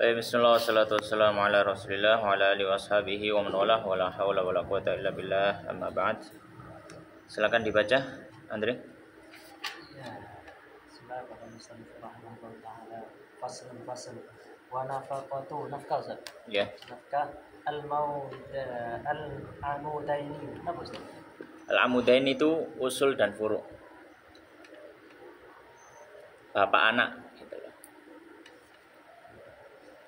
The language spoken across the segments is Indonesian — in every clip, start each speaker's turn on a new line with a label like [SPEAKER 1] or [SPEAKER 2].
[SPEAKER 1] Bismillah wassalatu wassalamu ala Rasulillah wa ala alihi washabihi wa man walah wa la haula wa la quwata illa billah amma ba'd. Silakan dibaca, Andre.
[SPEAKER 2] Ya, Bismillahirrahmanirrahim. Fasl wa nafaqatu nafkah.
[SPEAKER 1] Ya.
[SPEAKER 2] Nafkah al-amudaini. Apa Ustaz?
[SPEAKER 1] Al-amudain itu usul dan furu'. Bapak anak gitu loh.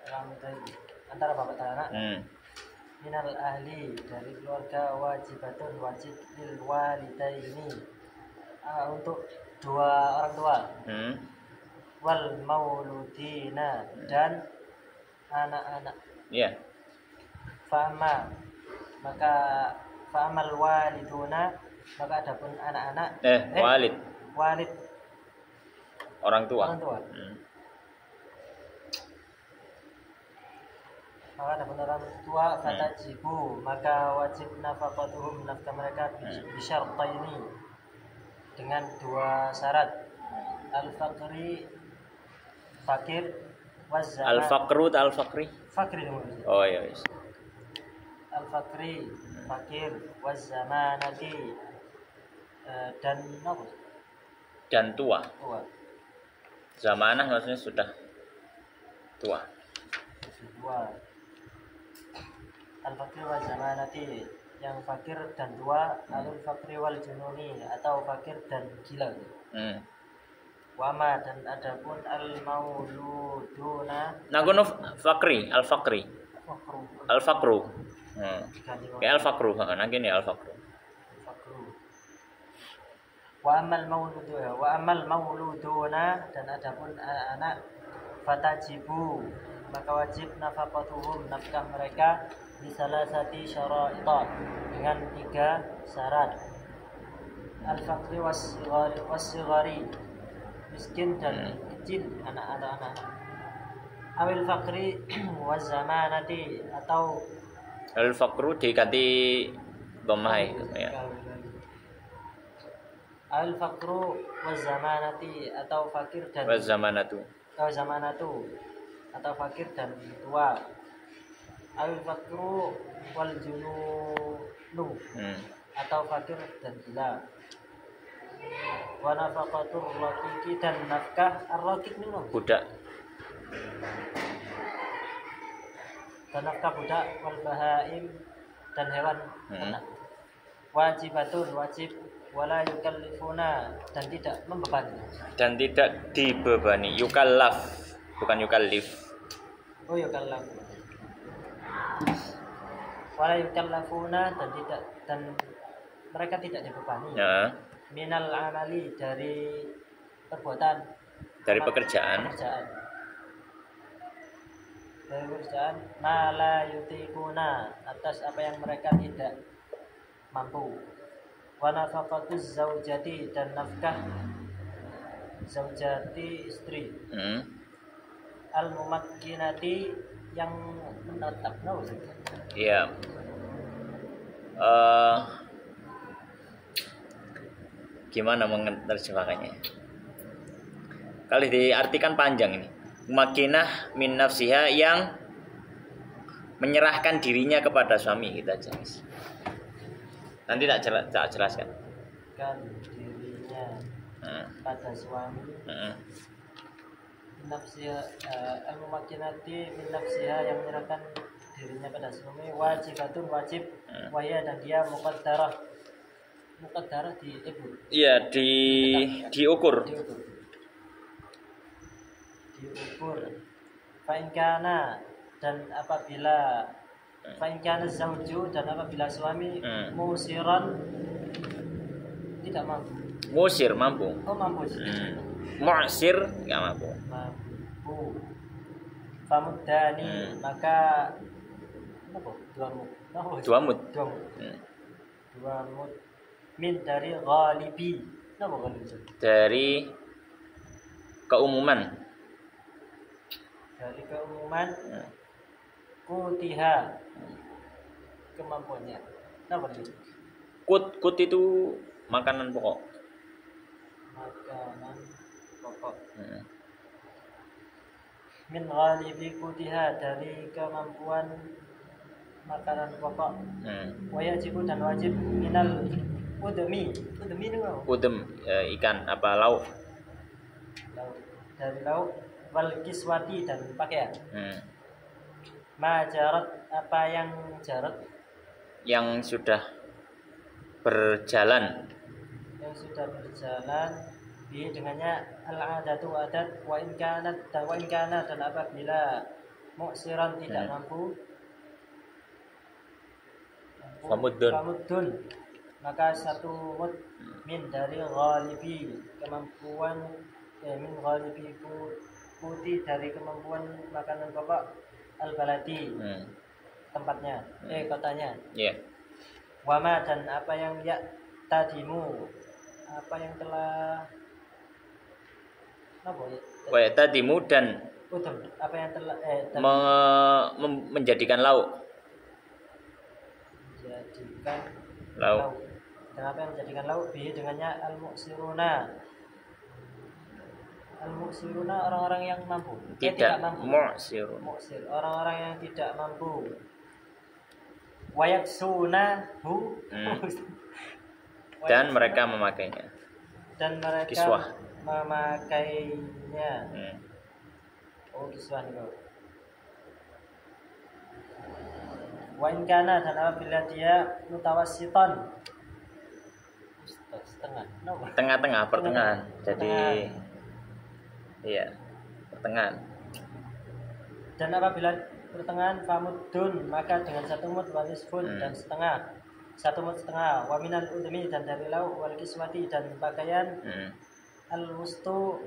[SPEAKER 2] Al-amudaini antara bapak dan anak. Minal ahli, dari keluarga, wajibatun wajib lil walidaini, untuk dua orang tua. Wal mauludina, dan anak-anak.
[SPEAKER 1] Iya.
[SPEAKER 2] Fa'amal waliduna, maka adapun anak-anak. Walid
[SPEAKER 1] orang tua.
[SPEAKER 2] Maka adapun orang tua, fatajibu, maka wajib nafaqatuhum, nafkah mereka, bisyartaini, dengan dua syarat. Al-faqri, fakir, wazzaman.
[SPEAKER 1] Al-faqru atau al-faqri?
[SPEAKER 2] Fakri dulu.
[SPEAKER 1] Oh iya, yes.
[SPEAKER 2] Al-faqri, fakir, wazzamanati, dan apa?
[SPEAKER 1] Dan tua. Zamanah maksudnya sudah tua.
[SPEAKER 2] Al-faqri wazzamanati, yang fakir dan tua. Al-faqri wal jununi, atau fakir dan gila. Wama, dan adapun al-mauluduna.
[SPEAKER 1] Nagono fakri, al-faqri. Al-faqru. Kayak al-faqru, nanti ini al-faqru.
[SPEAKER 2] Wa amal mauluduna, dan adapun anak-anak, fatajibu, maka wajib nafaqatuhum, nafkah mereka, bisalasati syara'ita, dengan 3 syarat. Al-faqri was-sighari, miskin dan kecil, anak-anak. Awil faqri waz-zamanati, atau
[SPEAKER 1] al-faqru diganti dhammah ya.
[SPEAKER 2] Awil faqru waz-zamanati, atau fakir dan
[SPEAKER 1] waz-zamanatu,
[SPEAKER 2] atau fakir dan tua. Awil faqru wal jununu, atau fakir dan gila. Wa nafaqatur raqiqi, dan nafkah ar-raqiq ini
[SPEAKER 1] budak.
[SPEAKER 2] Dan nafkah budak, wal bahaim, dan hewan ternak. Wajibatun, wajib, wala yukallifuna, dan tidak membebani.
[SPEAKER 1] Dan tidak dibebani. Yukallaf, bukan yukallif.
[SPEAKER 2] Oh, yukallaf. Wala yukallafuna, dan mereka tidak dibebani.
[SPEAKER 1] Ya.
[SPEAKER 2] Minal amali, dari perbuatan,
[SPEAKER 1] dari pekerjaan.
[SPEAKER 2] Dari pekerjaan, mala yutikuna, atas apa yang mereka tidak mampu. Wa nafaqatuz zaujati, dan nafkah zaujati, istri. Al-mumakkinati, yang menetap.
[SPEAKER 1] Iya. Gimana menerjemahkannya? Kalau diartikan panjang ini. Makinah min nafsiha, yang menyerahkan dirinya kepada suami, kita aja. Nanti tak jelaskan.
[SPEAKER 2] Kan dirinya pada suami. Nafsiha, al-mumakkinati min nafsiha, yang menyerahkan dirinya pada suami. Wajibatun, wajib, wahya, dan dia muqaddarah
[SPEAKER 1] Iya, diukur.
[SPEAKER 2] Fainkana, dan apabila fainkana zauju, dan apabila suami musiran, tidak mampu.
[SPEAKER 1] Musir mampu.
[SPEAKER 2] Oh, mampu.
[SPEAKER 1] Mu'sir enggak mampu.
[SPEAKER 2] Famuddani, maka dua mud. Min, dari ghalibi.
[SPEAKER 1] Dari keumuman.
[SPEAKER 2] Kutiha, kemampuannya.
[SPEAKER 1] Kut itu makanan pokok.
[SPEAKER 2] min ghalibi qutiha, dari kemampuan makanan pokok. Wajibu dan wajib minal udmi itu
[SPEAKER 1] udem, ikan apa, lauk.
[SPEAKER 2] Dari lauk, wal kiswati dan pakaian. Ma jarat, apa yang jarat,
[SPEAKER 1] yang sudah berjalan, bi dengannya al-adatu adat, wa in kana dan apabila muksiran tidak mampu, famuddun, maka satu mud min dari ghalibi kemampuan, min ghalibi kuti dari kemampuan makanan pokok, al-baladi tempatnya, kotanya. Wama dan apa yang tadimu, apa yang telah tadimu dan
[SPEAKER 2] apa yang telah
[SPEAKER 1] menjadikan lauk.
[SPEAKER 2] Dan apa yang menjadikan lauk, bihi dengannya al-muksiruna. Al-muksiruna orang-orang yang mampu. Tidak mampu. Muksir orang-orang yang tidak mampu. Wayaksunahu
[SPEAKER 1] dan mereka memakainya.
[SPEAKER 2] Dan mereka
[SPEAKER 1] kiswah.
[SPEAKER 2] Memakainya. Kiswah itu. Wa in kana, dan apabila dia mutawassiton,
[SPEAKER 1] tengah-tengah, pertengahan. Jadi iya, pertengahan.
[SPEAKER 2] Dan apabila pertengahan, famuddun, maka dengan satu mud, walisfun dan setengah, satu mud setengah, wa minal udmi dan dari lauk, wal kiswati dan pakaian, al-wustu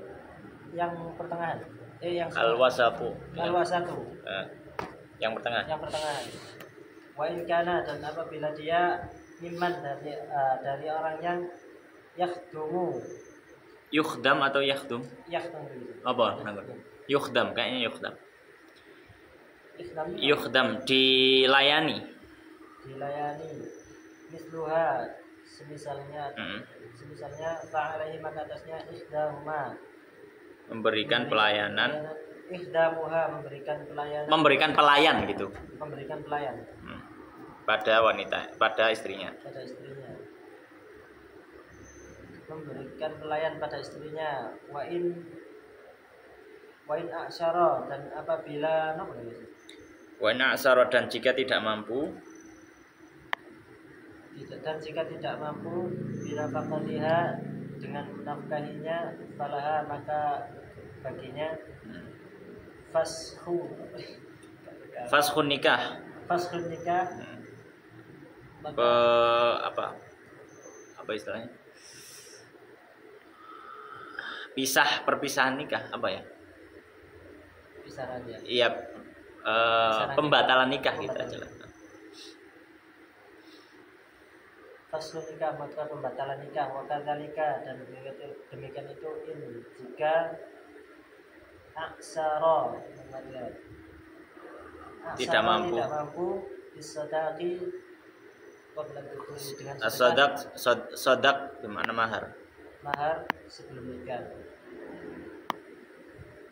[SPEAKER 2] yang pertengahan, yang
[SPEAKER 1] al-wasatu yang pertengahan.
[SPEAKER 2] Wa in kana, dan apabila dia mimman dari orang yang
[SPEAKER 1] yukhdam atau yakhdum? Apa? Yukhdam, kayaknya yukhdam, dilayani.
[SPEAKER 2] Misluha, semisalnya fa'alaihi, maka atasnya ihdahuma,
[SPEAKER 1] memberikan pelayanan.
[SPEAKER 2] Ihdamuha,
[SPEAKER 1] memberikan pelayan gitu. Pada wanita, pada istrinya.
[SPEAKER 2] Memberikan pelayan pada istrinya. Wa in aksara, dan apabila
[SPEAKER 1] wa in aksara, dan jika tidak mampu,
[SPEAKER 2] bila fakaliha, dengan menafkahinya, falaha, maka baginya
[SPEAKER 1] fashun nikah. Apa istilahnya? Perpisahan nikah, apa ya? Iya, pembatalan nikah gitu aja lah.
[SPEAKER 2] Faslun nikah, maka pembatalan nikah. Wakadzalika, dan demikian itu in jika aksara,
[SPEAKER 1] tidak mampu
[SPEAKER 2] bisadaqi, dengan
[SPEAKER 1] sodak gimana mahar
[SPEAKER 2] sebelum nikah,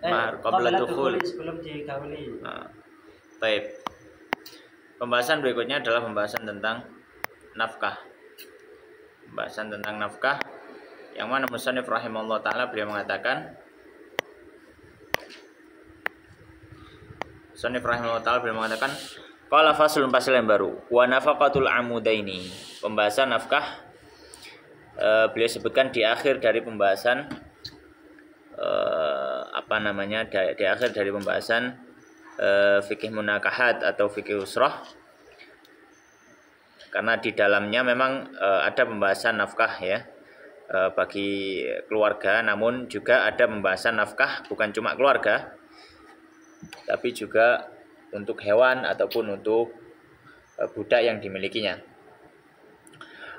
[SPEAKER 1] mahar qabla dukhul,
[SPEAKER 2] sebelum digauli.
[SPEAKER 1] Baik. Pembahasan berikutnya adalah pembahasan tentang nafkah. Yang mana musannif rahimahullah taala beliau mengatakan, qala faslun, fasal yang baru, wa nafaqatul amudaini. Pembahasan nafkah beliau sebutkan di akhir dari pembahasan di akhir dari pembahasan fikih munakahat atau fikih usrah, karena di dalamnya memang ada pembahasan nafkah ya bagi keluarga, namun juga ada pembahasan nafkah bukan cuma keluarga, tapi juga untuk hewan ataupun untuk budak yang dimilikinya.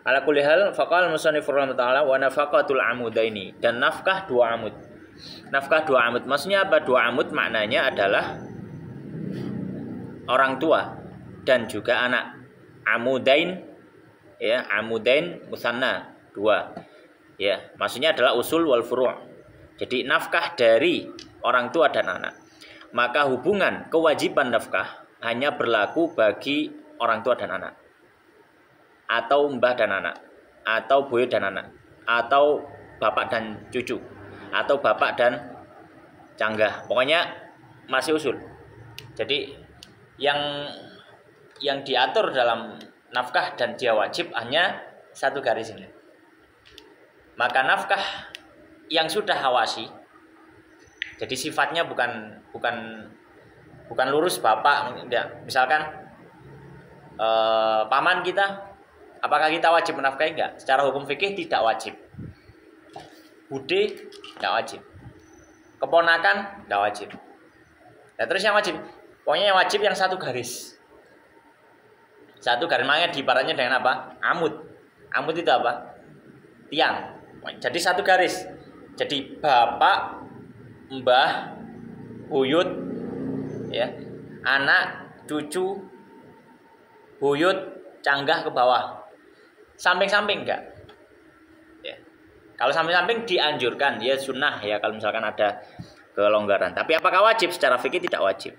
[SPEAKER 1] Ala kulli hal, faqal musannif rahimahullah taala wa nafaqatul amudaini, dan nafkah dua amud. Maksudnya apa? Dua amud maknanya adalah orang tua dan juga anak. Amudain musanna, dua. Maksudnya adalah usul wal furu'. Jadi nafkah dari orang tua dan anak. maka hubungan kewajiban nafkah hanya berlaku bagi orang tua dan anak, atau mbah dan anak, atau buyut dan anak, atau bapak dan cucu, atau bapak dan canggah. Pokoknya masih usul. Jadi yang diatur dalam nafkah dan dia wajib hanya satu garis ini. Maka nafkah yang sudah hawasi, jadi sifatnya bukan lurus bapak, misalkan paman kita, apakah kita wajib menafkahi? Enggak. Secara hukum fikih tidak wajib. Bude tidak wajib. Keponakan tidak wajib. Nah, terus yang wajib, pokoknya yang wajib yang satu garis. Satu garis, makanya diibaratnya dengan apa? Amud. Amud itu apa? Tiang. Jadi satu garis. Jadi bapak, mbah, buyut, ya, anak, cucu, buyut, canggah ke bawah. Samping-samping enggak? Ya. Kalau samping-samping dianjurkan, ya sunnah ya kalau misalkan ada kelonggaran. Tapi apakah wajib? Secara fikih tidak wajib.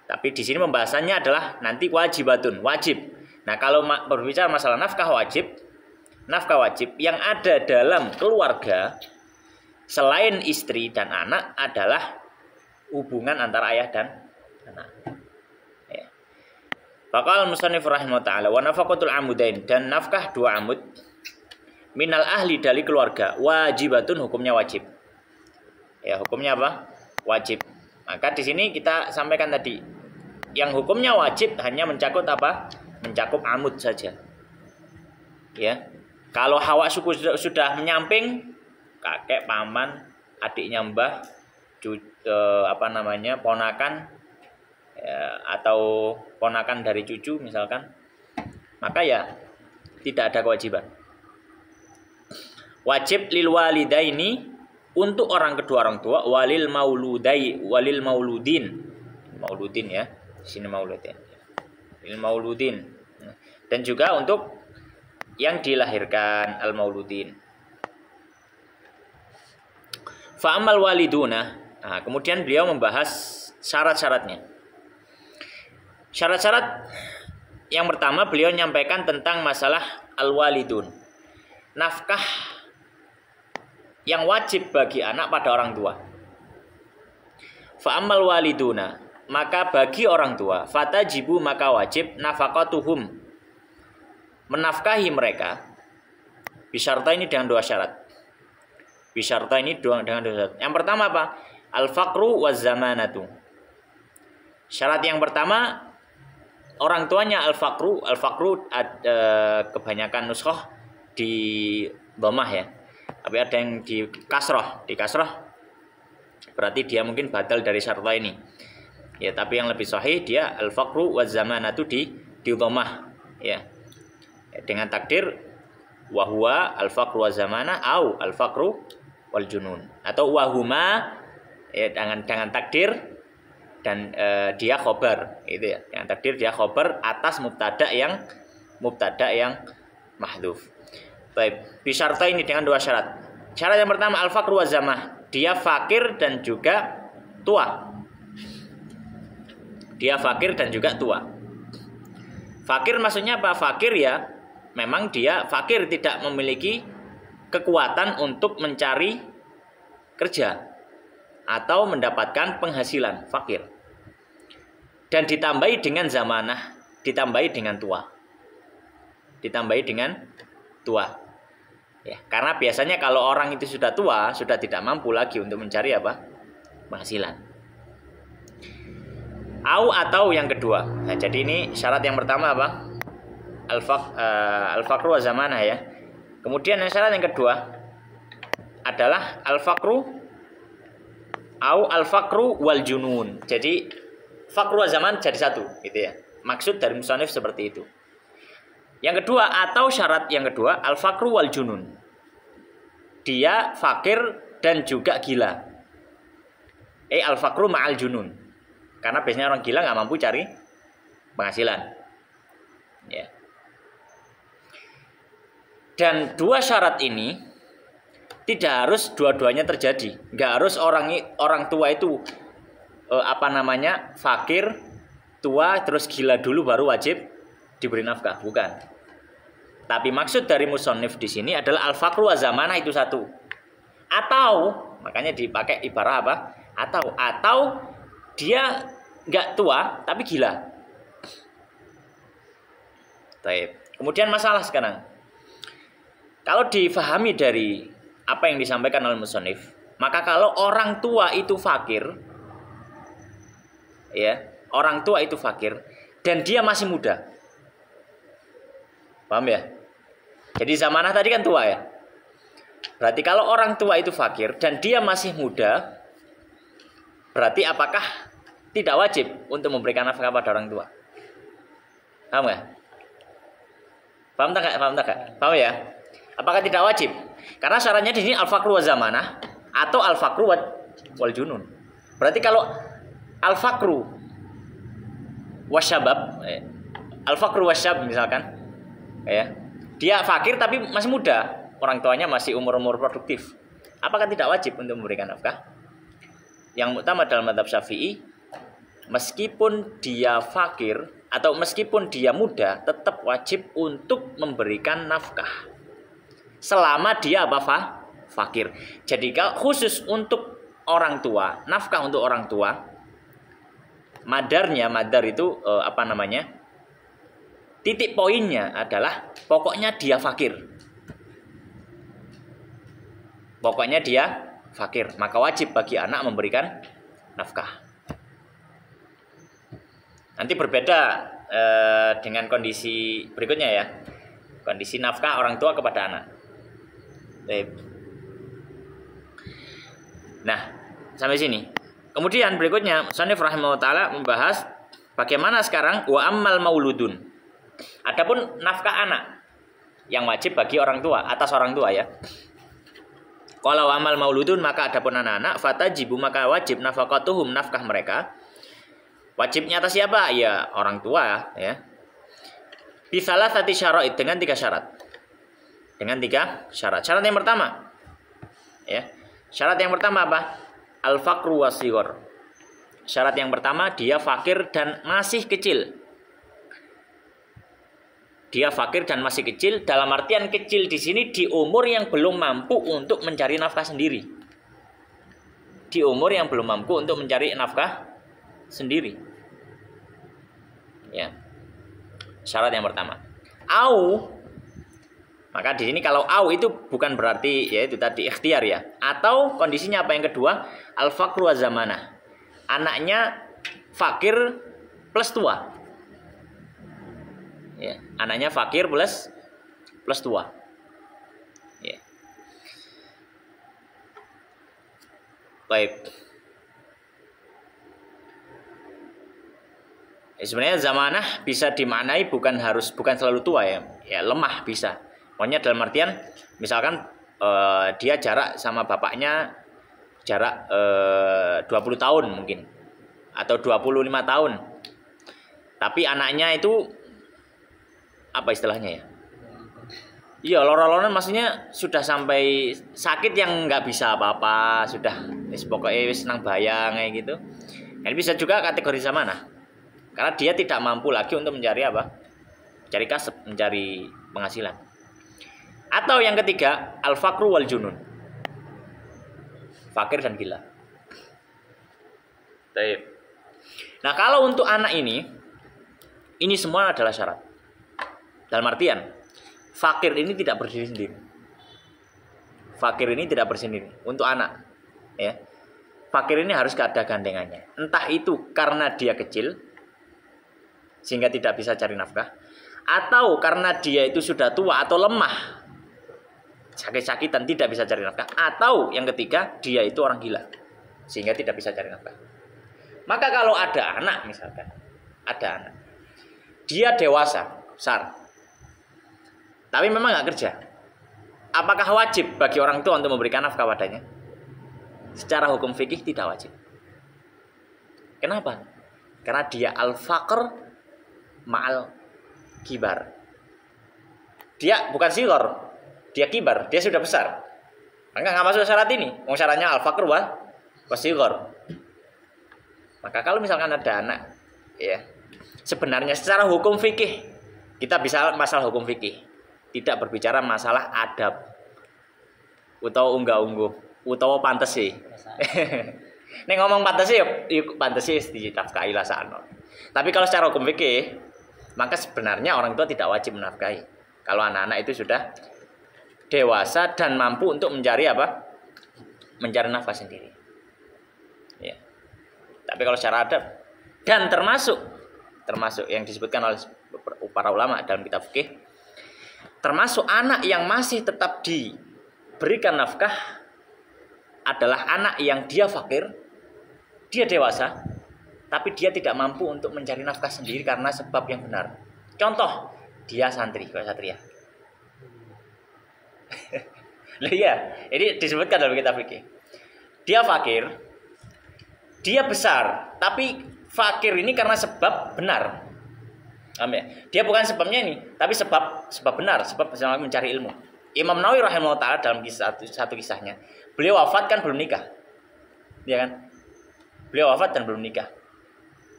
[SPEAKER 1] Tapi di sini pembahasannya adalah nanti wajibatun, wajib. Nah, kalau berbicara masalah nafkah wajib yang ada dalam keluarga selain istri dan anak adalah hubungan antara ayah dan anak. Ya. Faqal musannif rahimahullah ta'ala wa nafaqatul amudain, dan nafkah dua amud minal ahli dari keluarga wajibatun, hukumnya wajib. Ya, hukumnya apa? Wajib. Maka di sini kita sampaikan tadi, yang hukumnya wajib hanya mencakup apa? Mencakup amud saja. Ya. Kalau hawa suku sudah menyamping, kakek, paman, adiknya mbah, ponakan, ya, atau ponakan dari cucu misalkan, maka ya tidak ada kewajiban. Wajib lil walidaini, untuk orang kedua orang tua, walil mauludin ya, sini mauludin, lil mauludin, dan juga untuk yang dilahirkan, al mauludin. Fa'amal waliduna. Nah, kemudian beliau membahas syarat-syaratnya. Syarat-syarat yang pertama beliau menyampaikan tentang masalah al walidun, nafkah yang wajib bagi anak pada orang tua. Fa'amal waliduna, maka bagi orang tua, fatajibu, maka wajib nafaqatuhum, menafkahi mereka, bisyarta ini dengan dua syarat. Bisyarta ini dengan dua syarat. Yang pertama apa? Al-faqru wa zamanatu. Syarat yang pertama, orang tuanya al-faqru. Al-faqru kebanyakan nuskhah di dhammah ya. Tapi ada yang di kasroh. Di kasroh berarti dia mungkin batal dari syarta ini. Ya, tapi yang lebih sahih dia al-faqru wa zamanatu di dhammah ya. Dengan takdir wahwa al-faqru wa zamana au al-faqru wal junun, atau wahuma ya, dengan takdir dan dia khobar itu ya, dengan takdir dia khobar atas mubtada yang mahdhuf. Baik, bisyarta ini dengan dua syarat. Syarat yang pertama al-faqru wa zamah, dia fakir dan juga tua. Dia fakir dan juga tua. Fakir maksudnya apa? Fakir ya memang dia fakir, tidak memiliki kekuatan untuk mencari kerja atau mendapatkan penghasilan, fakir. Dan ditambahi dengan zamanah, ditambahi dengan tua. Ditambahi dengan tua. Ya, karena biasanya kalau orang itu sudah tua, sudah tidak mampu lagi untuk mencari apa? Penghasilan. Atau yang kedua. Nah, jadi ini syarat yang pertama apa? Al-faqru wa zamanah ya. Kemudian yang syarat yang kedua adalah al-faqru al-faqru wal junun. Jadi faqru wa zaman jadi satu gitu ya. Maksud dari musannif seperti itu. Yang kedua, atau syarat yang kedua al-faqru wal junun. Dia fakir dan juga gila. Al-faqru ma'al junun. Karena biasanya orang gila nggak mampu cari penghasilan. Ya. Dan dua syarat ini tidak harus dua-duanya terjadi. Nggak harus orang tua itu fakir, tua, terus gila dulu baru wajib diberi nafkah, bukan. Tapi maksud dari musannif di sini adalah al-faqru wa zamanah itu satu. Atau makanya dipakai ibarat apa? Atau dia nggak tua tapi gila. Baik. Kemudian masalah sekarang. Kalau difahami dari apa yang disampaikan oleh musannif, maka kalau orang tua itu fakir, ya, orang tua itu fakir dan dia masih muda. Paham ya? Jadi zamanah tadi kan tua ya. Berarti kalau orang tua itu fakir dan dia masih muda, berarti apakah tidak wajib untuk memberikan nafkah pada orang tua? Paham nggak? Paham tak? Paham ya? Apakah tidak wajib? Karena syaratnya di sini al-faqru wa zamanah atau al-faqru wal junun. Berarti kalau al-faqru wasyabab, al-faqru wasyab misalkan, ya, dia fakir tapi masih muda, orang tuanya masih umur produktif. Apakah tidak wajib untuk memberikan nafkah? Yang utama dalam mazhab Syafi'i, meskipun dia fakir atau meskipun dia muda, tetap wajib untuk memberikan nafkah. Selama dia fakir. Jadi kalau khusus untuk orang tua, nafkah untuk orang tua, madar itu titik poinnya adalah pokoknya dia fakir. Pokoknya dia fakir, maka wajib bagi anak memberikan nafkah. Nanti berbeda dengan kondisi berikutnya ya. Kondisi nafkah orang tua kepada anak. Nah, sampai sini. Kemudian berikutnya Musannif rahimahullah taala membahas bagaimana sekarang wa ammal mauludun. Adapun nafkah anak yang wajib bagi orang tua, atas orang tua ya. Kalau amal mauludun maka adapun anak-anak fatajibu maka wajib nafaqatuhum nafkah mereka. Wajibnya atas siapa? Ya orang tua ya. Bisalah sati syarat dengan 3 syarat. Dengan 3 syarat. Syarat yang pertama ya. Syarat yang pertama apa? Al-faqru wasighar. Syarat yang pertama dia fakir dan masih kecil. Dia fakir dan masih kecil, dalam artian kecil di sini di umur yang belum mampu untuk mencari nafkah sendiri. Di umur yang belum mampu untuk mencari nafkah sendiri. Ya. Syarat yang pertama. Maka di sini kalau itu bukan berarti ya itu tadi ikhtiar ya. Atau kondisinya apa yang kedua? Al-faqru wa zamanah. Anaknya fakir plus tua. Ya, anaknya fakir plus tua. Ya. Baik. Sebenarnya zamanah bisa dimaknai bukan selalu tua ya. Ya lemah bisa. Pokoknya dalam artian misalkan dia jarak sama bapaknya jarak 20 tahun mungkin atau 25 tahun. Tapi anaknya itu apa istilahnya ya? Iya, loro-loron maksudnya sudah sampai sakit yang nggak bisa apa-apa, sudah pokoknya senang bayang kayak gitu. Ini bisa juga kategori zamanah. Karena dia tidak mampu lagi untuk mencari apa? Mencari kasab, mencari penghasilan. Atau yang ketiga, al-faqru wal junun. Fakir dan gila. Baik. Nah, kalau untuk anak ini semua adalah syarat. Dalam artian, fakir ini tidak berdiri sendiri. Fakir ini tidak berdiri sendiri untuk anak. Ya. Fakir ini harus ada gandengannya. Entah itu karena dia kecil, sehingga tidak bisa cari nafkah. Atau karena dia itu sudah tua atau lemah, sakit-sakitan tidak bisa cari nafkah. Atau yang ketiga, dia itu orang gila, sehingga tidak bisa cari nafkah. Maka kalau ada anak misalkan, dia dewasa, besar, tapi memang nggak kerja, apakah wajib bagi orang tua untuk memberikan nafkah padanya? Secara hukum fikih tidak wajib. Kenapa? Karena dia al-faqr ma'al kibar. Dia bukan sighar, dia kibar, dia sudah besar. Maka nggak masuk syarat ini. Syaratnya al-faqr wa sighar. Maka kalau misalkan ada anak, ya, sebenarnya secara hukum fikih kita bisa masalah hukum fikih, tidak berbicara masalah adab, utawa unggah-ungguh, utawa pantes sih. Nek ngomong pantes sih, pantes sih dinafkahi lah sakno. Tapi kalau secara hukum fikih, maka sebenarnya orang tua tidak wajib menafkahi. Kalau anak-anak itu sudah dewasa dan mampu untuk mencari apa? Mencari nafkah sendiri. Ya. Tapi kalau secara adab dan termasuk yang disebutkan oleh para ulama dalam kitab fikih, termasuk anak yang masih tetap diberikan nafkah adalah anak yang dia fakir, dia dewasa, tapi dia tidak mampu untuk mencari nafkah sendiri karena sebab yang benar. Contoh, dia santri, kayak satria. Lah iya, ini disebutkan dalam kitab fikih. Dia fakir, dia besar, tapi fakir ini karena sebab benar. Dia bukan sebabnya ini, tapi sebab benar, sebab mencari ilmu. Imam Nawawi rahimahullah ta'ala dalam satu kisahnya, beliau wafat kan belum nikah. Ya kan? Beliau wafat dan belum nikah.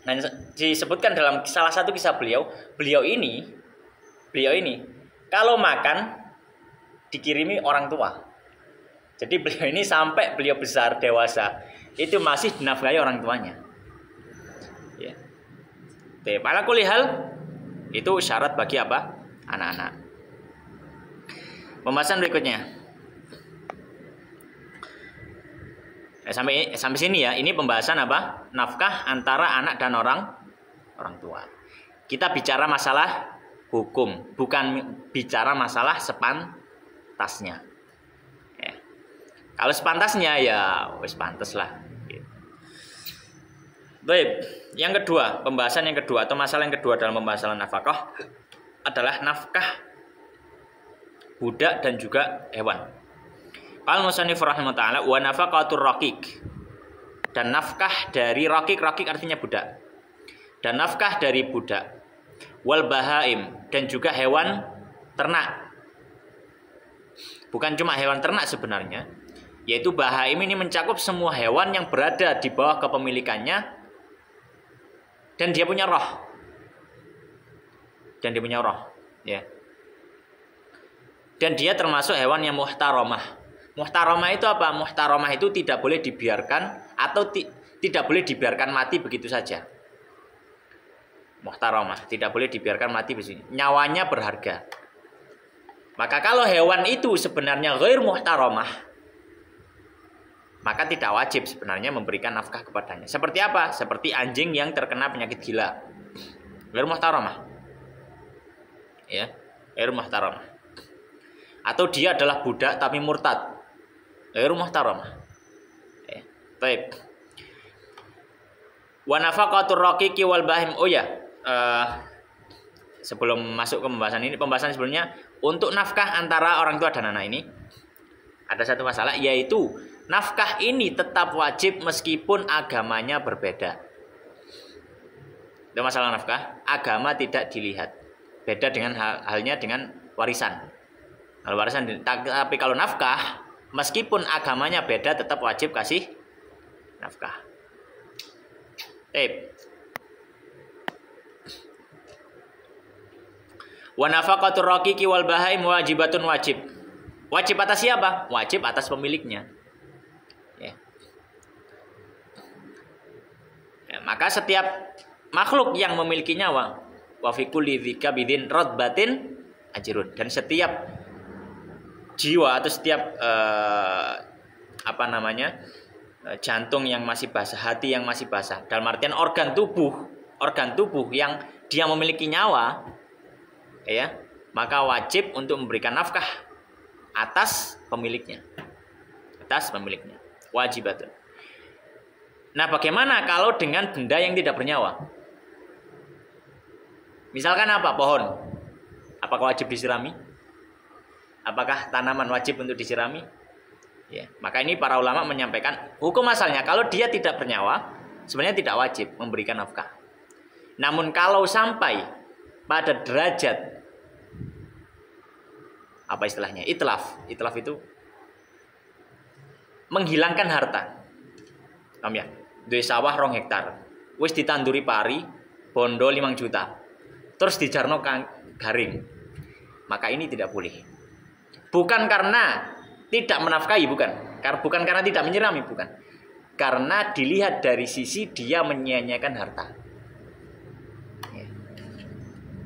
[SPEAKER 1] Nah, disebutkan dalam salah satu kisah beliau ini kalau makan dikirimi orang tua. Jadi beliau ini sampai beliau besar dewasa itu masih dinafkahi orang tuanya. Ya. Pada kulihal itu syarat bagi apa? Anak-anak. Pembahasan berikutnya. Sampai sini ya. Ini pembahasan apa? Nafkah antara anak dan orang tua. Kita bicara masalah hukum, bukan bicara masalah sepantasnya. Ya. Kalau sepantasnya ya wis pantas lah. Baik, yang kedua, pembahasan yang kedua atau masalah yang kedua dalam pembahasan nafkah adalah nafkah budak dan juga hewan. Qala musannif rahimahullah taala wa nafaqatur raqiq. Dan nafkah dari raqiq artinya budak. Dan nafkah dari budak. Wal bahaim dan juga hewan ternak. Bukan cuma hewan ternak sebenarnya, yaitu bahaim ini mencakup semua hewan yang berada di bawah kepemilikannya dan dia punya roh. Ya. Dan dia termasuk hewan yang muhtaramah. Muhtaramah itu apa? Muhtaramah itu tidak boleh dibiarkan atau tidak boleh dibiarkan mati begitu saja. Muhtaramah, tidak boleh dibiarkan mati begitu. Nyawanya berharga. Maka kalau hewan itu sebenarnya ghair muhtaramah, maka tidak wajib sebenarnya memberikan nafkah kepadanya. Seperti apa? Seperti anjing yang terkena penyakit gila. Ghair muhtaramah. Ya, ghair muhtaramah. Atau dia adalah budak tapi murtad. Ghair muhtaramah. Ya, baik. Wa nafaqatur raqiqi wal bahim. Oh ya, sebelum masuk ke pembahasan sebelumnya, untuk nafkah antara orang tua dan anak ini ada satu masalah, yaitu nafkah ini tetap wajib meskipun agamanya berbeda. Itu masalah nafkah, agama tidak dilihat. Beda dengan halnya dengan warisan. Kalau warisan, tapi kalau nafkah, meskipun agamanya beda tetap wajib kasih nafkah. Wa nafaqatur raqiqi wal bahaim wajibatun wajib. Wajib atas siapa? Wajib atas pemiliknya. Ya, maka setiap makhluk yang memiliki nyawa, wa fi kulli dzikabidin radbatin ajrun, dan setiap jiwa atau setiap jantung yang masih basah, hati yang masih basah, dalam artian organ tubuh yang dia memiliki nyawa, ya, maka wajib untuk memberikan nafkah atas pemiliknya. Wajibatun. Nah, bagaimana kalau dengan benda yang tidak bernyawa? Misalkan apa? Pohon. Apakah wajib disirami? Apakah tanaman wajib untuk disirami? Ya, maka ini para ulama menyampaikan hukum asalnya kalau dia tidak bernyawa, sebenarnya tidak wajib memberikan nafkah. Namun kalau sampai pada derajat apa istilahnya? Itlaf itu menghilangkan harta. Paham ya? Duwe sawah 2 hektar. wis ditanduri pari, bondo 5 juta. Terus dijarno garing. Maka ini tidak boleh. Bukan karena tidak menafkahi, bukan. Bukan karena tidak menyirami, bukan. Karena dilihat dari sisi dia menyia-nyiakan harta.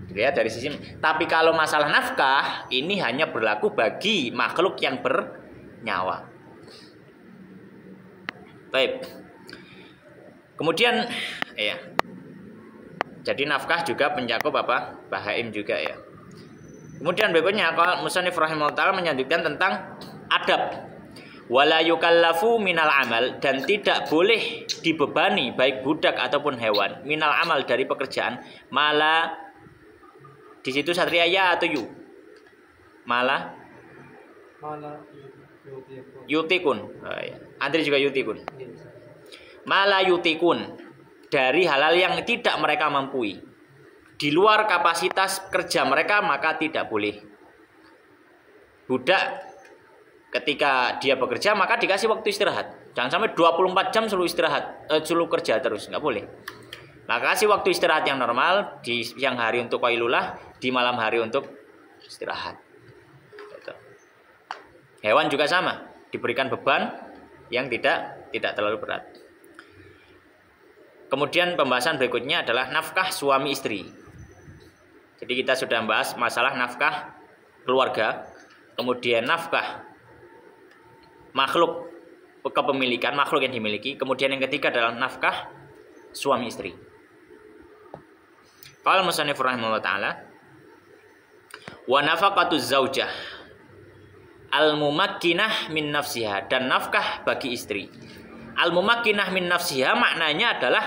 [SPEAKER 1] Dilihat dari sisi. Tapi kalau masalah nafkah, ini hanya berlaku bagi makhluk yang bernyawa. Baik. Kemudian ya. Jadi nafkah juga mencakup apa? Bahaim juga ya. Kemudian berikutnya kalau musannif rahimahullah taala menyebutkan tentang adab. Wala yukallafu minal amal, dan tidak boleh dibebani baik budak ataupun hewan minal amal dari pekerjaan malah di situ satria ya atau yu. Malah yutikun. Oh, ya. Andri juga yutikun. Malah yutikun, dari hal-hal yang tidak mereka mampu. Di luar kapasitas kerja mereka maka tidak boleh. Budak ketika dia bekerja maka dikasih waktu istirahat. Jangan sampai 24 jam selalu istirahat, selalu kerja terus, nggak boleh. Maka kasih waktu istirahat yang normal, di siang hari untuk qailulah, di malam hari untuk istirahat. Gitu. Hewan juga sama, diberikan beban yang tidak terlalu berat. Kemudian pembahasan berikutnya adalah nafkah suami istri. Jadi kita sudah membahas masalah nafkah keluarga, kemudian nafkah makhluk kepemilikan, makhluk yang dimiliki, kemudian yang ketiga adalah nafkah suami istri. Qala musannif rahimahullah taala wa nafaqatuz zaujah al-mumakkinah min nafsiha, dan nafkah bagi istri. Al-mumakkinah min nafsiha maknanya adalah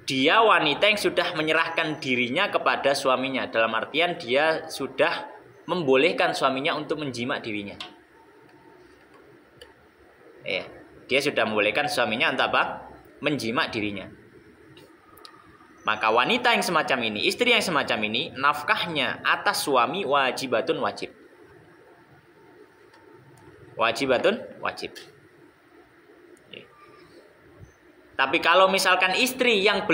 [SPEAKER 1] dia wanita yang sudah menyerahkan dirinya kepada suaminya, dalam artian dia sudah membolehkan suaminya untuk menjima dirinya. Ya, dia sudah membolehkan suaminya untuk apa? Menjima dirinya. Maka wanita yang semacam ini, istri yang semacam ini, nafkahnya atas suami wajibatun wajib. Wajibatun wajib. Tapi kalau misalkan istri yang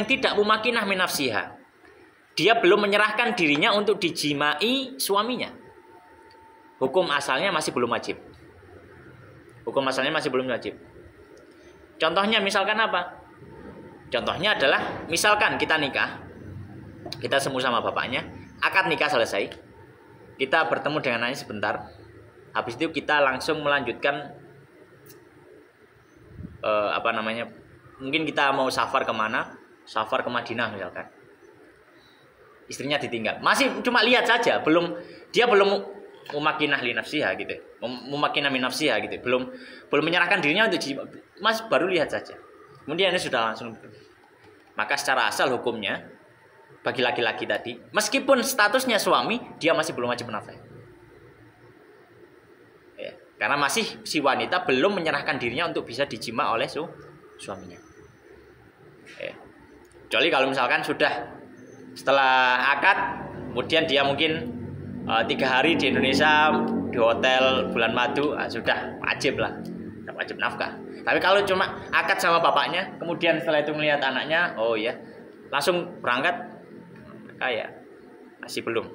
[SPEAKER 1] tidak mumakinah min nafsiha, dia belum menyerahkan dirinya untuk dijimai suaminya, hukum asalnya masih belum wajib. Hukum asalnya masih belum wajib. Contohnya misalkan apa? Contohnya adalah misalkan kita nikah, kita semu sama bapaknya, akad nikah selesai, kita bertemu dengan anaknya sebentar, habis itu kita langsung melanjutkan mungkin kita mau safar kemana, safar ke Madinah misalkan, istrinya ditinggal, masih cuma lihat saja, dia belum mumakinah li nafsiha gitu, mumakinah min nafsiha gitu, belum menyerahkan dirinya untuk mas baru lihat saja, kemudian ini sudah langsung. Maka secara asal hukumnya bagi laki-laki tadi, meskipun statusnya suami, dia masih belum wajib menafkahi. Ya, karena masih si wanita belum menyerahkan dirinya untuk bisa dijima oleh suaminya. Ya. Kecuali kalau misalkan sudah setelah akad, kemudian dia mungkin 3 hari di Indonesia di hotel bulan madu, sudah wajib lah, wajib nafkah. Tapi kalau cuma akad sama bapaknya, kemudian setelah itu melihat anaknya, oh ya, langsung berangkat, maka ya masih belum.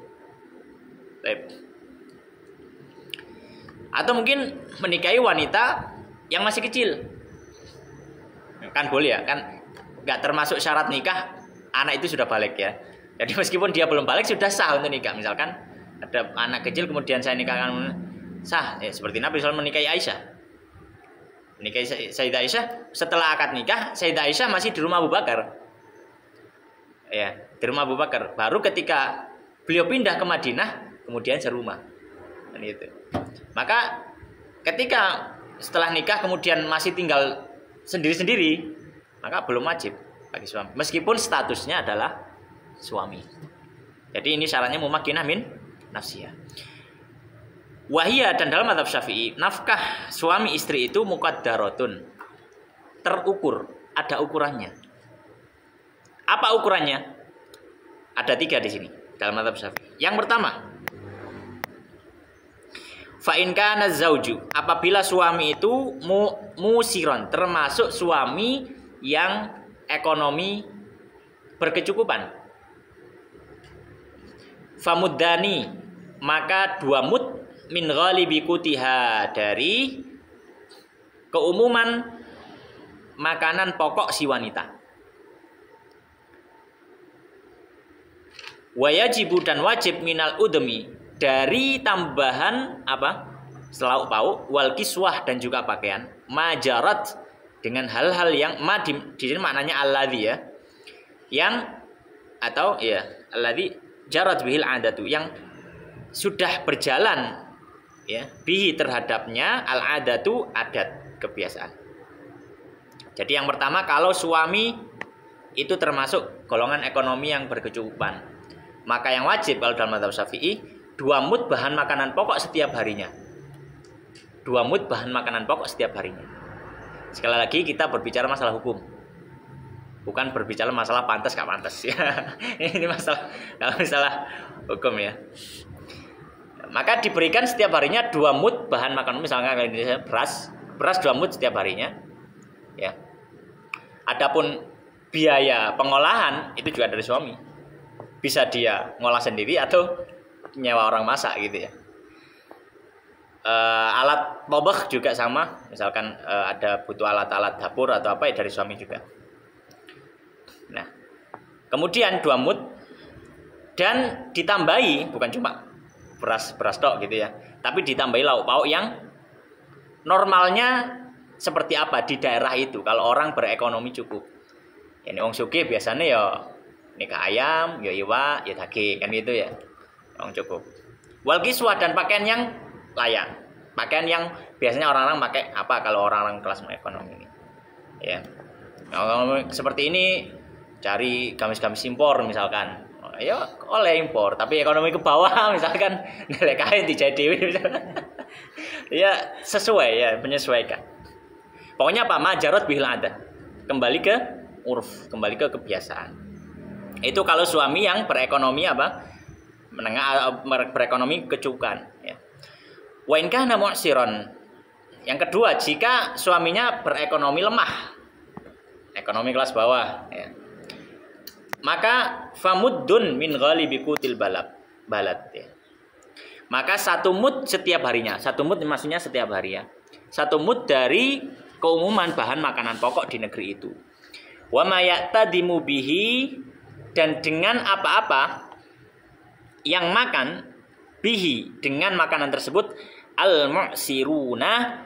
[SPEAKER 1] Atau mungkin menikahi wanita yang masih kecil, kan boleh ya, kan nggak termasuk syarat nikah anak itu sudah balik ya. Jadi meskipun dia belum balik sudah sah untuk nikah. Misalkan ada anak kecil kemudian saya nikahkan, sah ya, seperti Nabi SAW menikahi Aisyah. Menikahi Sayyidah Aisyah, setelah akad nikah Sayyidah Aisyah masih di rumah Abu Bakar. Ya, di rumah Abu Bakar. Baru ketika beliau pindah ke Madinah kemudian serumah. Dan itu. Maka ketika setelah nikah kemudian masih tinggal sendiri-sendiri, maka belum wajib bagi suami, meskipun statusnya adalah suami. Jadi ini syaratnya mumakinah min nafsiyah. Wahiyah, dan dalam mazhab Syafi'i, nafkah suami istri itu muqaddaratun, terukur, ada ukurannya. Apa ukurannya? Ada 3 di sini dalam mazhab Syafi'i. Yang pertama, fa in kana zauju, apabila suami itu musiron, termasuk suami yang ekonomi berkecukupan. Famuddani, maka 2 mud min ghalibi kutiha, dari keumuman makanan pokok si wanita. Wayajibu, dan wajib, minal udmi, dari tambahan apa? Selauk pauk, wal kiswah, dan juga pakaian. Majarat, dengan hal-hal yang di sini maknanya alladzi ya. Yang atau ya alladzi jarat bihil adatu, yang sudah berjalan ya bihi terhadapnya al adatu, adat, kebiasaan. Jadi yang pertama, kalau suami itu termasuk golongan ekonomi yang berkecukupan, maka yang wajib kalau dalam mazhab Syafi'i 2 mud bahan makanan pokok setiap harinya. 2 mud bahan makanan pokok setiap harinya. Sekali lagi kita berbicara masalah hukum, bukan berbicara masalah pantas gak pantas ya. Ini masalah kalau masalah hukum ya. Maka diberikan setiap harinya 2 mud bahan makanan, misalnya kalau Indonesia beras 2 mud setiap harinya. Ya. Adapun biaya pengolahan itu juga dari suami. Bisa dia ngolah sendiri atau nyewa orang masak gitu ya. Alat tobak juga sama, misalkan ada butuh alat-alat dapur atau apa ya dari suami juga. Nah, kemudian 2 mud dan ditambahi, bukan cuma beras tok gitu ya, tapi ditambahi lauk pauk yang normalnya seperti apa di daerah itu. Kalau orang berekonomi cukup, ini wong sugih biasanya ya nikah ayam, ya iwak, ya daging, kan gitu ya. Wong cukup. Wal kiswah, dan pakaian yang layak. Pakaian yang biasanya orang-orang pakai apa kalau orang-orang kelas ekonomi ini. Ya. Kalau seperti ini cari gamis-gamis impor misalkan. Ya oleh impor, tapi ekonomi ke bawah misalkan nilai kain dijahit dewe misalkan. Ya sesuai ya, menyesuaikan. Pokoknya apa? Majarot bihil ada. Kembali ke urf, kembali ke kebiasaan. Itu kalau suami yang berekonomi apa? Menengah, berekonomi kecukupan ya. Wa in kana mu'siron. Yang kedua, jika suaminya berekonomi lemah, ekonomi kelas bawah ya, maka famuddun min ghalibi kutil balad ya. Maka 1 mud setiap harinya. 1 mud maksudnya setiap hari ya. 1 mud dari keumuman bahan makanan pokok di negeri itu. Wa ma ya'tadimu bihi, dan dengan apa-apa yang makan bihi, dengan makanan tersebut, al-mu'siruna,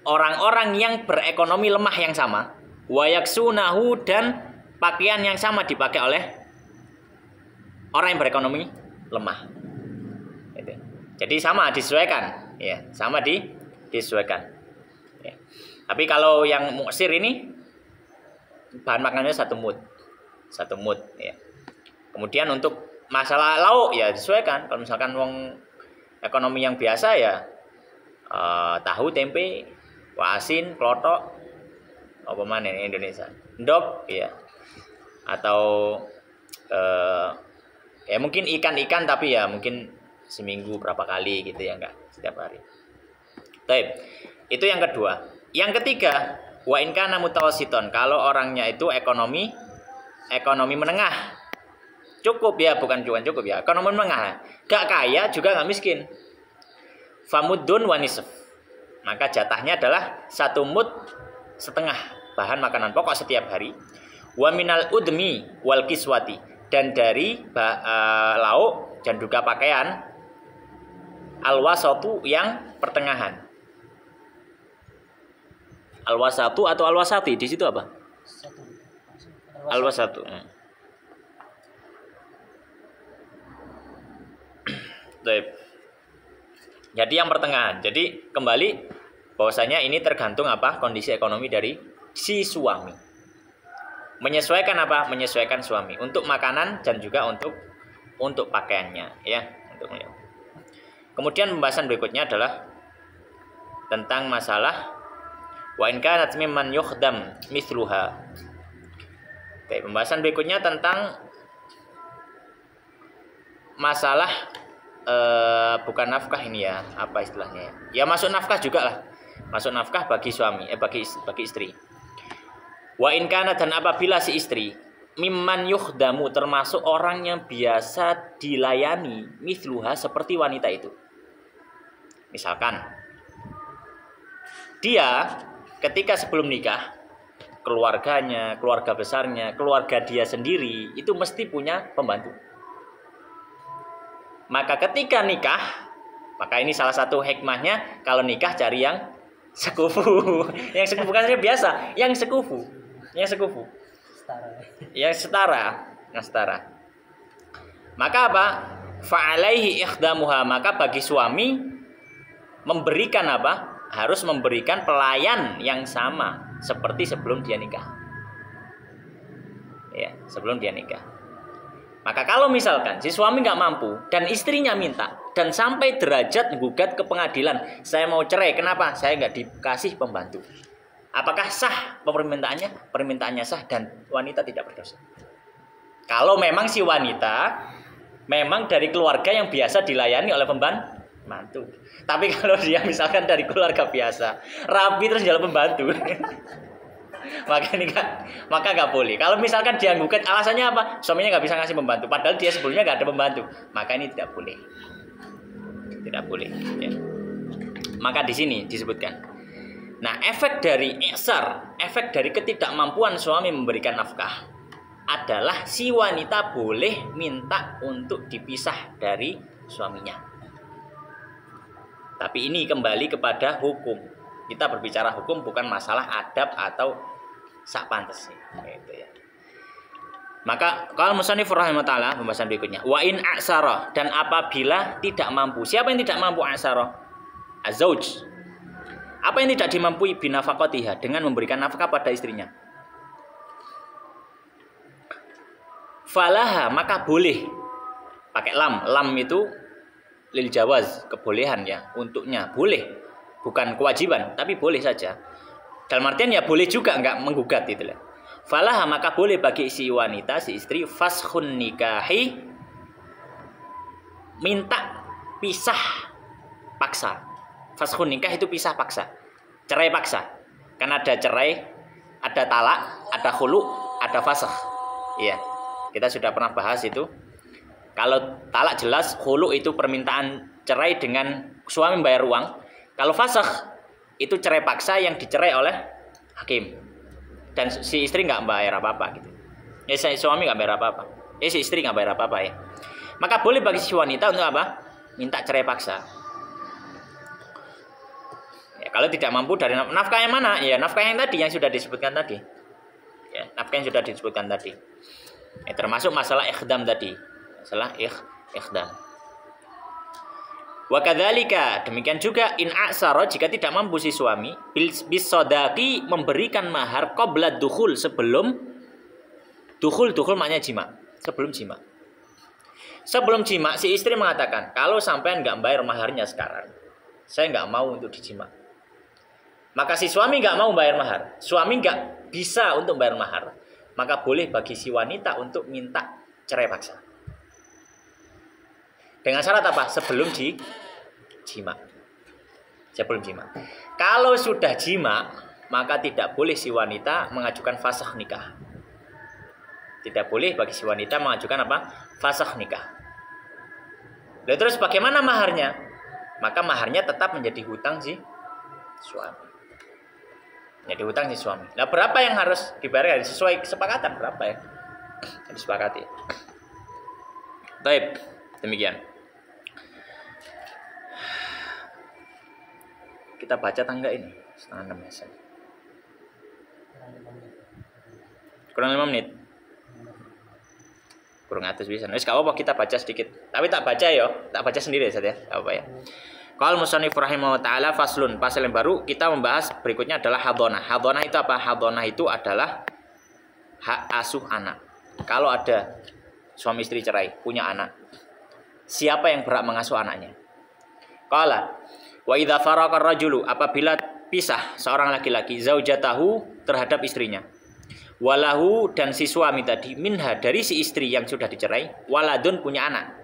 [SPEAKER 1] orang-orang yang berekonomi lemah yang sama, wa yaksunahu, dan pakaian yang sama dipakai oleh orang yang berekonomi lemah. Jadi sama disesuaikan ya, sama disesuaikan ya. Tapi kalau yang mu'sir ini bahan makanannya 1 mud ya. Kemudian untuk masalah lauk ya disesuaikan. Kalau misalkan wong ekonomi yang biasa ya tahu, tempe, asin, klothok, apa mana ini Indonesia, ndok ya, atau ya mungkin ikan tapi ya mungkin seminggu berapa kali gitu ya, enggak setiap hari. Baik, itu yang kedua. Yang ketiga, wa in kana mutawassiton, kalau orangnya itu ekonomi menengah, cukup ya, bukan cukup ya, ekonomi menengah, gak kaya juga gak miskin. Famuddun wa nisf, maka jatahnya adalah 1 mud setengah bahan makanan pokok setiap hari. Wa minal udmi wal kiswati, dan dari lauk dan juga pakaian, al-wasatu, yang pertengahan. Al-wasatu atau al-wasati di situ apa? Al-wasatu. Jadi yang pertengahan. Jadi kembali bahwasanya ini tergantung apa? Kondisi ekonomi dari si suami. Menyesuaikan apa? Menyesuaikan suami untuk makanan dan juga untuk pakaiannya ya, Kemudian pembahasan berikutnya adalah tentang masalah wa in kanat mimman yukhdam mithluha. Oke, pembahasan berikutnya tentang masalah bukan nafkah ini ya, apa istilahnya ya? Ya masuk nafkah juga lah. Masuk nafkah bagi suami, bagi istri. Wa in kana, dan apabila si istri mimman yukhdamu, termasuk orang yang biasa dilayani, mithluha, seperti wanita itu. Misalkan dia ketika sebelum nikah, keluarganya, keluarga besarnya, keluarga dia sendiri itu mesti punya pembantu. Maka ketika nikah, maka ini salah satu hikmahnya, kalau nikah cari yang sekufu. Yang sekufu bukan biasa, yang sekufu. Yang sekufu. Yang setara. Yang setara. Maka apa? Fa'alaihi ikhdamuha, maka bagi suami memberikan apa? Harus memberikan pelayan yang sama seperti sebelum dia nikah. Ya, sebelum dia nikah. Maka kalau misalkan si suami nggak mampu dan istrinya minta dan sampai derajat gugat ke pengadilan, saya mau cerai, kenapa? Saya nggak dikasih pembantu. Apakah sah permintaannya? Permintaannya sah dan wanita tidak berdosa. Kalau memang si wanita memang dari keluarga yang biasa dilayani oleh pembantu. Tapi kalau dia misalkan dari keluarga biasa, rapi terus jalan pembantu, maka nggak boleh. Kalau misalkan dia gugat, alasannya apa? Suaminya nggak bisa ngasih pembantu, padahal dia sebelumnya nggak ada pembantu, maka ini tidak boleh. Tidak boleh. Ya. Maka di sini disebutkan. Nah, efek dari i'sar, efek dari ketidakmampuan suami memberikan nafkah adalah si wanita boleh minta untuk dipisah dari suaminya. Tapi ini kembali kepada hukum. Kita berbicara hukum, bukan masalah adab atau sak pantasnya. Gitu ya. Maka kalau musannif rahimahullah pembahasan berikutnya, wa in a'sara, dan apabila tidak mampu. Siapa yang tidak mampu a'sara? Az-zauj. Apa yang tidak dimampui binafaqatiha, dengan memberikan nafkah pada istrinya. Falaha, maka boleh. Pakai lam. Lam itu lil jawaz, kebolehan ya, untuknya boleh, bukan kewajiban, tapi boleh saja. Dalam artian ya boleh juga, enggak menggugat itu lah. Falaha, maka boleh bagi si wanita, si istri, fashun nikahi, minta pisah paksa. Fashun nikah itu pisah paksa, cerai paksa. Kan ada cerai, ada talak, ada khulu, ada fasakh. Iya, kita sudah pernah bahas itu. Kalau talak jelas, khulu itu permintaan cerai dengan suami membayar uang. Kalau fasakh itu cerai paksa yang dicerai oleh hakim. Dan si istri nggak bayar apa-apa gitu. Ya, si suami nggak bayar apa-apa. Si istri nggak bayar apa-apa ya. Maka boleh bagi si wanita untuk apa? Minta cerai paksa. Ya, kalau tidak mampu dari nafkah yang mana? Ya, nafkah yang tadi yang sudah disebutkan tadi. Ya, nafkah yang sudah disebutkan tadi. Ya, termasuk masalah ikhdam tadi. Masalah ikhdam. Wa kadzalika, demikian juga in a'sara, jika tidak mampu si suami bis sodaqi, memberikan mahar qabla dukhul, sebelum dukhul maknanya jima, sebelum jima. Sebelum jima si istri mengatakan, kalau sampean enggak bayar maharnya sekarang, saya enggak mau untuk dijima. Maka si suami enggak mau bayar mahar, suami enggak bisa untuk bayar mahar, maka boleh bagi si wanita untuk minta cerai paksa. Dengan syarat apa? Sebelum jima. Sebelum jima. Kalau sudah jima, maka tidak boleh si wanita mengajukan fasakh nikah. Tidak boleh bagi si wanita mengajukan apa? Fasakh nikah. Lalu terus bagaimana maharnya? Maka maharnya tetap menjadi hutang si suami. Menjadi hutang si suami. Nah, berapa yang harus dibayar sesuai kesepakatan? Berapa ya? Disepakati. Baik, demikian. Kita baca tangga ini 5:30 ya. Kurang 5 menit. Kurang atas bisa. Wis gak apa-apa, kita baca sedikit. Tapi tak baca ya, tak baca sendiri saja ya. Apa ya? Qal musannif rahimahullah taala faslun, pasal yang baru kita membahas berikutnya adalah hadonah. Hadonah itu apa? Hadonah itu adalah hak asuh anak. Kalau ada suami istri cerai, punya anak, siapa yang berhak mengasuh anaknya? Qala wa idza faraqa ar-rajulu, apabila pisah seorang laki-laki zaujatahu terhadap istrinya, walahu, dan si suami tadi, minha, dari si istri yang sudah dicerai, waladun, punya anak,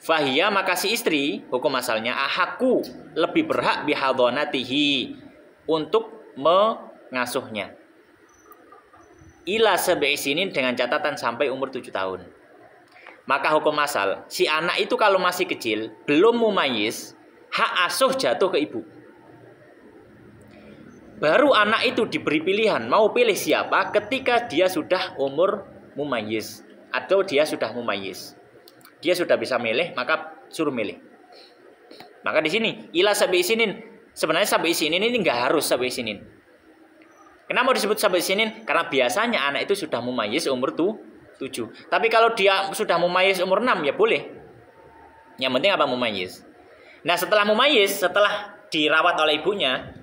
[SPEAKER 1] fahiyya, maka si istri hukum asalnya ahaku, lebih berhak bihadonatihi, untuk mengasuhnya, ila sab'i sinin dengan catatan sampai umur 7 tahun. Maka hukum asal, si anak itu kalau masih kecil, belum mumayyiz, hak asuh jatuh ke ibu. Baru anak itu diberi pilihan mau pilih siapa ketika dia sudah umur mumayyiz atau dia sudah mumayyiz. Dia sudah bisa milih, maka suruh milih. Maka di sini ila sab'i sinin, sebenarnya sab'i sinin ini enggak harus sab'i sinin. Kenapa disebut sab'i sinin? Karena biasanya anak itu sudah mumayyiz umur 7. Tapi kalau dia sudah mumayyiz umur 6 ya boleh. Yang penting apa mumayyiz. Nah, setelah mumayyiz, setelah dirawat oleh ibunya,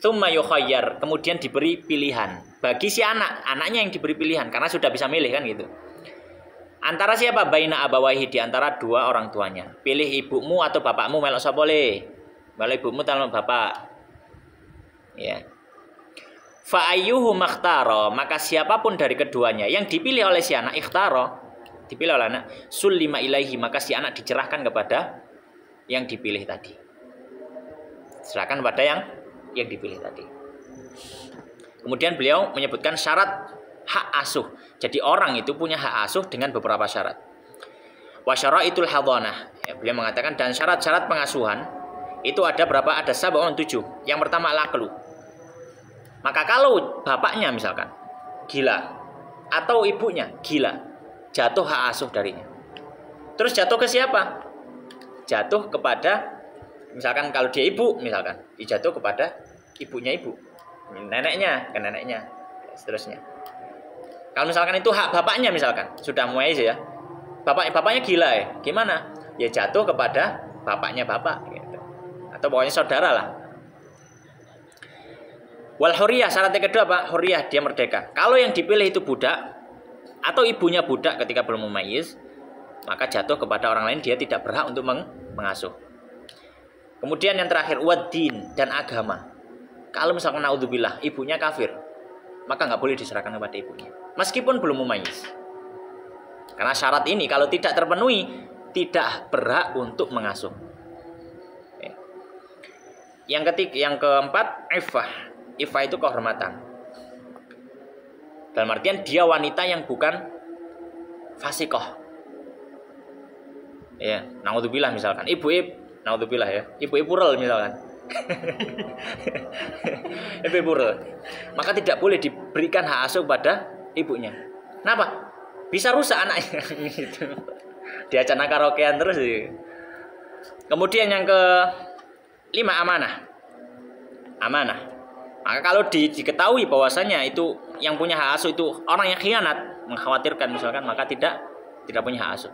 [SPEAKER 1] tsumma yukhayyar, kemudian diberi pilihan. Bagi si anak, anaknya yang diberi pilihan karena sudah bisa milih kan gitu. Antara siapa? Baina abawaihi, di antara dua orang tuanya. Pilih ibumu atau bapakmu, melok sapa boleh. Melok ibumu atau bapak. Ya. Fa ayyuhu makhtara, maka siapapun dari keduanya yang dipilih oleh si anak ikhtara, dipilih oleh anak, sulima ilaihi, maka si anak dicerahkan kepada yang dipilih tadi. Serahkan pada yang dipilih tadi. Kemudian beliau menyebutkan syarat hak asuh. Jadi orang itu punya hak asuh dengan beberapa syarat. Wa syaraitul hadhanah. Ya, beliau mengatakan dan syarat-syarat pengasuhan itu ada berapa? Ada 7. Yang pertama al-aqlu. Maka kalau bapaknya misalkan gila atau ibunya gila, jatuh hak asuh darinya. Terus jatuh ke siapa? Jatuh kepada, misalkan kalau dia ibu, misalkan jatuh kepada ibunya ibu, neneknya ke neneknya, seterusnya. Kalau misalkan itu hak bapaknya, misalkan sudah mulai ya, bapaknya gila ya, gimana? Ya jatuh kepada bapaknya bapak, gitu. Atau pokoknya saudara lah. Wal huriyah, syaratnya kedua apa? Huriyah, dia merdeka. Kalau yang dipilih itu budak atau ibunya budak ketika belum mumayyiz, maka jatuh kepada orang lain, dia tidak berhak untuk mengasuh. Kemudian yang terakhir waddin, dan agama. Kalau misalkan naudzubillah ibunya kafir, maka nggak boleh diserahkan kepada ibunya meskipun belum mumayyiz. Karena syarat ini kalau tidak terpenuhi, tidak berhak untuk mengasuh. Yang keempat, iffah. Iffah itu kehormatan. Dalam artian dia wanita yang bukan fasikoh. Ya, naudzubillah misalkan ibu naudzubillah ya, ibu purel misalkan. Ibu purel. Maka tidak boleh diberikan hak asuh pada ibunya. Kenapa? Bisa rusak anaknya gitu. Diajak karaokean terus ya. Kemudian yang ke-5 amanah. Amanah. Maka kalau diketahui bahwasanya itu yang punya hak asuh itu orang yang khianat, mengkhawatirkan misalkan, maka tidak punya hak asuh.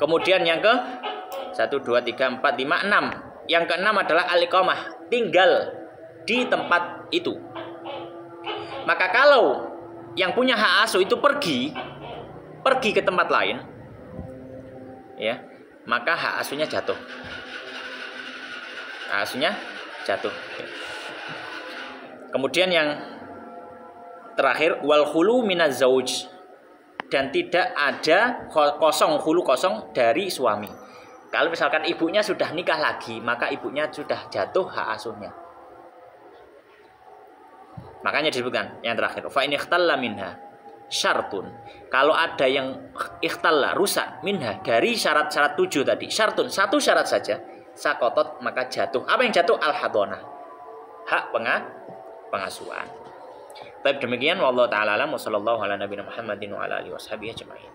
[SPEAKER 1] Kemudian yang ke 1, 2, 3, 4, 5, 6. Yang ke-6 adalah al-iqamah, tinggal di tempat itu. Maka kalau yang punya hak asuh itu pergi ke tempat lain, ya, maka hak asuhnya jatuh. Hak asuhnya jatuh. Kemudian yang terakhir wal khulu minaz zauj, dan tidak ada khulu kosong dari suami. Kalau misalkan ibunya sudah nikah lagi, maka ibunya sudah jatuh hak asuhnya. Makanya disebutkan yang terakhir fa in ikhtalla minha syartun. Kalau ada yang ikhtalla, rusak, minha, dari syarat-syarat 7 tadi, syartun, satu syarat saja, sakotot, maka jatuh. Apa yang jatuh? Al-hadonah, hak pengasuhan. Baik, demikian wallahu taala alam wa sallallahu ala nabiyina Muhammadin wa ala alihi washabihi ajmain.